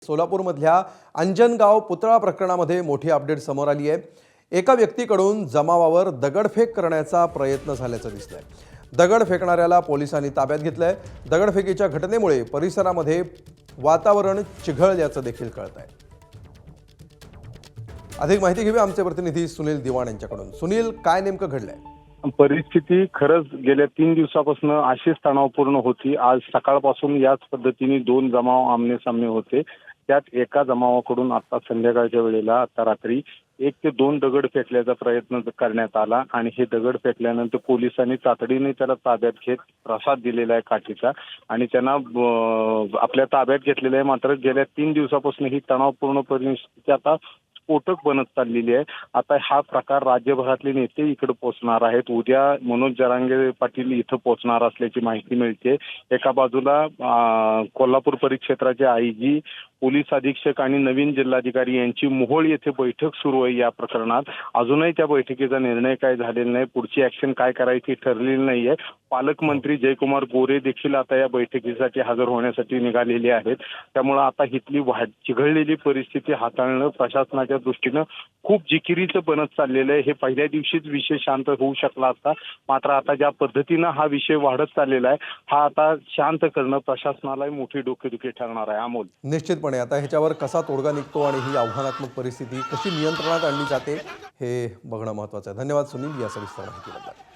सोलापूरमधल्या अंजनगाव पुतळा प्रकरणामध्ये मोठी अपडेट समोर आली आहे। एका व्यक्तीकडून जमावावर दगडफेक करण्याचा प्रयत्न झाल्याचं दिसलंय। दगड फेकणाऱ्याला पोलिसांनी ताब्यात घेतलंय। दगडफेकीच्या घटनेमुळे परिसरामध्ये वातावरण चिघळल्याचं देखील कळतंय। अधिक माहिती घेऊया आमचे प्रतिनिधी सुनील दिवाण यांच्याकडून। सुनील, काय नेमकं घडलंय? परिस्थिती खरंच गेल्या 3 दिवसापासून अशीच तणावपूर्ण होती। आज सकाळपासून याच पद्धतीने 2 जमाव आमने सामने होते। त्यात एका जमावाकडून आता संध्याकाळच्या वेळेला आता रात्री 1 ते 2 दगड फेकल्याचा प्रयत्न करण्यात आला आणि हे दगड फेकल्यानंतर पोलिसांनी तातडीने त्याला ताब्यात घेत प्रसाद दिलेला आहे काठीचा आणि त्यांना आपल्या ताब्यात घेतलेला आहे। मात्र गेल्या 3 दिवसापासून ही तणावपूर्ण परिस्थिती आता स्फोटक बनत चाललेली आहे। आता हा प्रकार राज्यभरातले नेते इकडे पोहोचणार आहेत। उद्या मनोज जरांगे पाटील इथं पोहोचणार असल्याची माहिती मिळते। एका बाजूला कोल्हापूर परिक्षेत्राचे आयजी, पोलीस अधीक्षक आणि नवीन जिल्हाधिकारी यांची मोहोळ येथे बैठक सुरू आहे। या प्रकरणात अजूनही त्या बैठकीचा निर्णय काय झालेला नाही, पुढची ऍक्शन काय करायची ठरलेली नाहीये। पालकमंत्री जयकुमार गोरे देखील आता या बैठकीसाठी हजर होण्यासाठी निघालेले आहेत। त्यामुळे आता इथली चिघळलेली परिस्थिती हाताळणं प्रशासनाच्या दृष्टीनं खूप जिकिरीचं बनत चाललेलं आहे। हे पहिल्या दिवशीच विषय शांत होऊ शकला असता, मात्र आता ज्या पद्धतीनं हा विषय वाढत चाललेला आहे, हा आता शांत करणं प्रशासनालाही मोठी डोकेदुखी ठरणार आहे। अमोल, निश्चितपणे आता ह्याच्यावर कसा तोडगा निघतो आणि ही आव्हानात्मक परिस्थिती कशी नियंत्रणात आणली जाते हे बघणं महत्त्वाचं आहे। धन्यवाद सुनील या सविस्तर माहितीबद्दल।